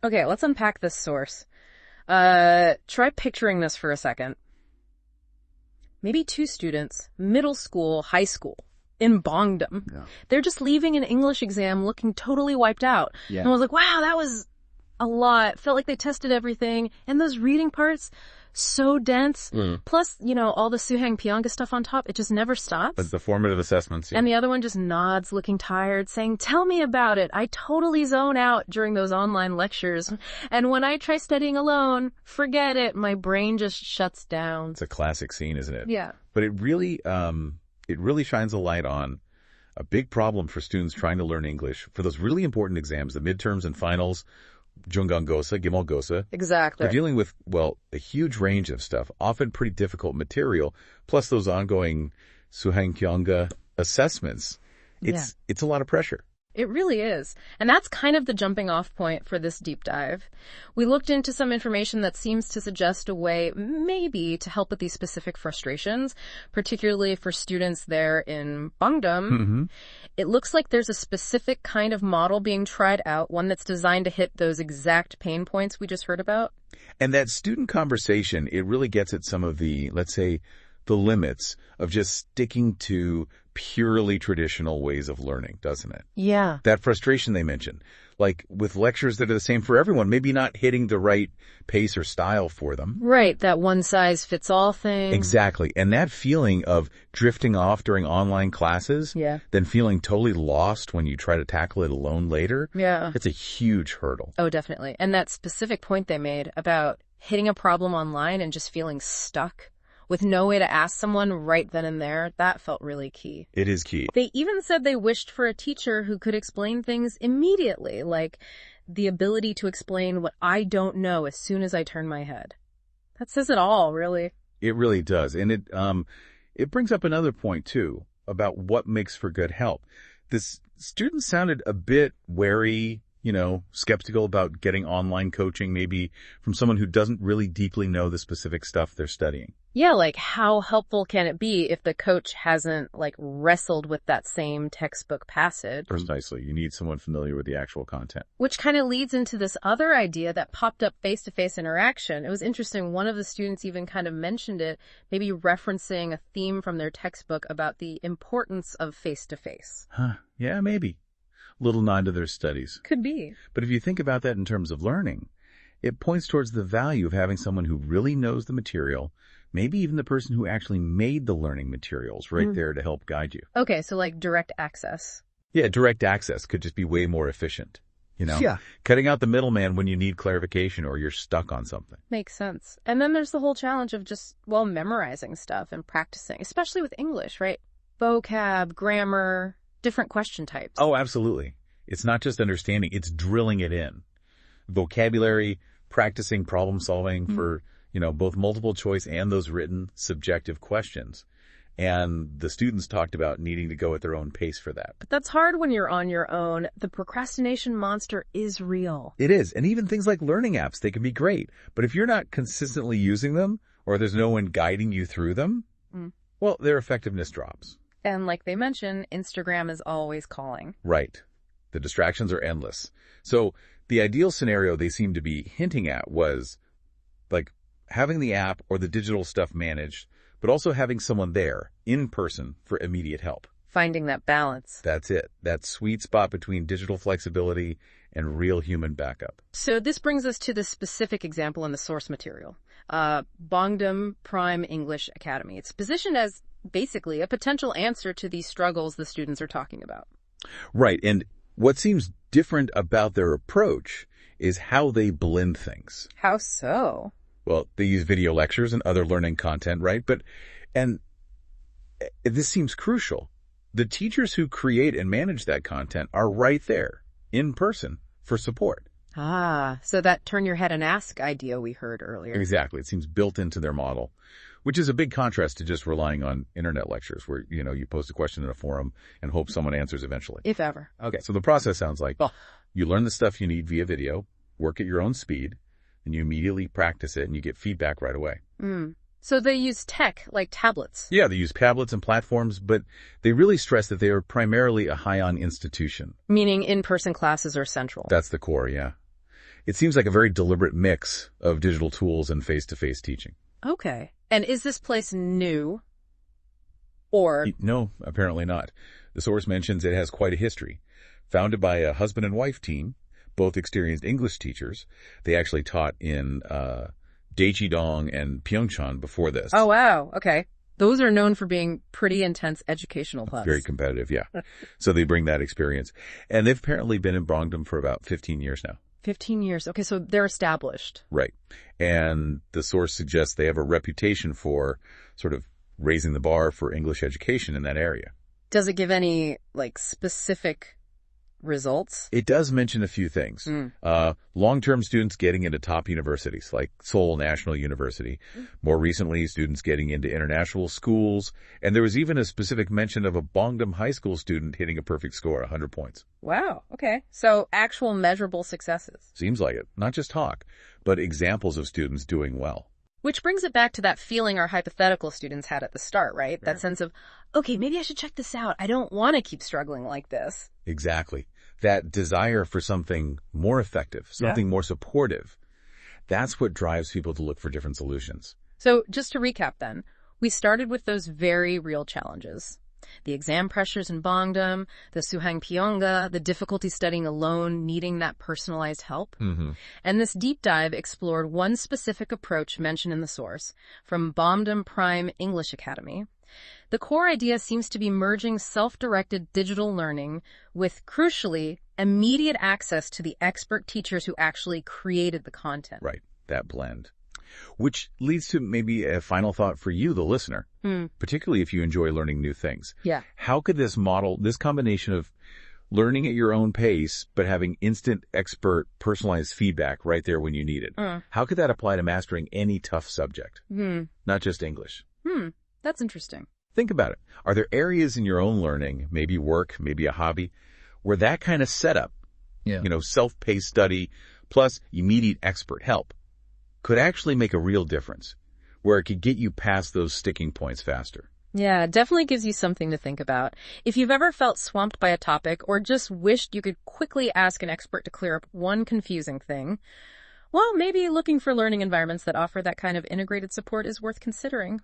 Okay, let's unpack this source. Try picturing this for a second. Maybe two students, middle school, high school, in Bongdam. Yeah. They're just leaving an English exam looking totally wiped out. Yeah. And I was like, wow, that was a lot. Felt like they tested everything. And those reading parts, so dense. Plus, all the Suhang Pyonga stuff on top, it just never stops. But the formative assessments. Yeah. And the other one just nods, looking tired, saying, tell me about it. I totally zone out during those online lectures. And when I try studying alone, forget it. My brain just shuts down. It's a classic scene, isn't it? Yeah. But it really shines a light on a big problem for students trying to learn English for those really important exams, the midterms and finals, Jungangosa, Gimolgosa. Exactly. They're dealing with, a huge range of stuff, often pretty difficult material, plus those ongoing Suhang Kyonga assessments. It's a lot of pressure. It really is. And that's kind of the jumping off point for this deep dive. We looked into some information that seems to suggest a way maybe to help with these specific frustrations, particularly for students there in Bangdam. Mm-hmm. It looks like there's a specific kind of model being tried out, one that's designed to hit those exact pain points we just heard about. And that student conversation, it really gets at some of the, let's say, the limits of just sticking to purely traditional ways of learning, doesn't it? Yeah. That frustration they mentioned, like with lectures that are the same for everyone, maybe not hitting the right pace or style for them. Right, that one-size-fits-all thing. Exactly. And that feeling of drifting off during online classes, then feeling totally lost when you try to tackle it alone later, it's a huge hurdle. Oh, definitely. And that specific point they made about hitting a problem online and just feeling stuck with no way to ask someone right then and there, that felt really key. It is key. They even said they wished for a teacher who could explain things immediately, like the ability to explain what I don't know as soon as I turn my head. That says it all, really. It really does. And it brings up another point, too, about what makes for good help. This student sounded a bit wary, skeptical about getting online coaching, maybe from someone who doesn't really deeply know the specific stuff they're studying. Yeah, like how helpful can it be if the coach hasn't wrestled with that same textbook passage? Precisely. You need someone familiar with the actual content. Which kind of leads into this other idea that popped up face-to-face interaction. It was interesting. One of the students even kind of mentioned it, maybe referencing a theme from their textbook about the importance of face-to-face. Huh. Yeah, maybe. Little nod to their studies. Could be. But if you think about that in terms of learning, it points towards the value of having someone who really knows the material, maybe even the person who actually made the learning materials right there to help guide you. Okay, so direct access. Yeah, direct access could just be way more efficient, Yeah. Cutting out the middleman when you need clarification or you're stuck on something. Makes sense. And then there's the whole challenge of just, memorizing stuff and practicing, especially with English, right? Vocab, grammar, different question types. Oh, absolutely. It's not just understanding, it's drilling it in. Vocabulary, practicing problem solving for, both multiple choice and those written subjective questions. And the students talked about needing to go at their own pace for that. But that's hard when you're on your own. The procrastination monster is real. It is. And even things like learning apps, they can be great. But if you're not consistently using them or there's no one guiding you through them, well, their effectiveness drops. And like they mentioned, Instagram is always calling. Right. The distractions are endless. So the ideal scenario they seem to be hinting at was having the app or the digital stuff managed, but also having someone there in person for immediate help. Finding that balance. That's it. That sweet spot between digital flexibility and real human backup. So this brings us to the specific example in the source material. Bongdam Prime English Academy. It's positioned as basically a potential answer to these struggles the students are talking about. Right. And what seems different about their approach is how they blend things. How so? Well, they use video lectures and other learning content, right? And this seems crucial. The teachers who create and manage that content are right there, in person, for support. Ah, so that turn your head and ask idea we heard earlier. Exactly. It seems built into their model, which is a big contrast to just relying on internet lectures where, you post a question in a forum and hope someone answers eventually. If ever. Okay, so the process sounds like you learn the stuff you need via video, work at your own speed, and you immediately practice it and you get feedback right away. So they use tech, like tablets. Yeah, they use tablets and platforms, but they really stress that they are primarily a high-on institution. Meaning in-person classes are central. That's the core, yeah. It seems like a very deliberate mix of digital tools and face-to-face teaching. Okay. And is this place new? Or... No, apparently not. The source mentions it has quite a history. Founded by a husband and wife team, both experienced English teachers. They actually taught in Daejeon and Pyeongchang before this. Oh, wow. Okay. Those are known for being pretty intense educational hubs. Very competitive, yeah. So they bring that experience. And they've apparently been in Bongdam for about 15 years now. 15 years. Okay, so they're established. Right. And the source suggests they have a reputation for sort of raising the bar for English education in that area. Does it give any, specific results? It does mention a few things. Long-term students getting into top universities like Seoul National University. More recently, students getting into international schools. And there was even a specific mention of a Bongdam High School student hitting a perfect score, 100 points. Wow. Okay. So actual measurable successes. Seems like it. Not just talk, but examples of students doing well. Which brings it back to that feeling our hypothetical students had at the start, right? Yeah. That sense of, okay, maybe I should check this out. I don't want to keep struggling like this. Exactly. That desire for something more effective, something more supportive. That's what drives people to look for different solutions. So just to recap then, we started with those very real challenges. The exam pressures in Bongdam, the Suhang Pyonga, the difficulty studying alone, needing that personalized help. And this deep dive explored one specific approach mentioned in the source from Bongdam Prime English Academy. The core idea seems to be merging self-directed digital learning with, crucially, immediate access to the expert teachers who actually created the content. Right, that blend. Which leads to maybe a final thought for you, the listener, particularly if you enjoy learning new things. Yeah. How could this combination of learning at your own pace, but having instant expert personalized feedback right there when you need it, how could that apply to mastering any tough subject? Not just English. That's interesting. Think about it. Are there areas in your own learning, maybe work, maybe a hobby, where that kind of setup, self-paced study plus immediate expert help, could actually make a real difference, where it could get you past those sticking points faster? Yeah, it definitely gives you something to think about. If you've ever felt swamped by a topic or just wished you could quickly ask an expert to clear up one confusing thing, well, maybe looking for learning environments that offer that kind of integrated support is worth considering.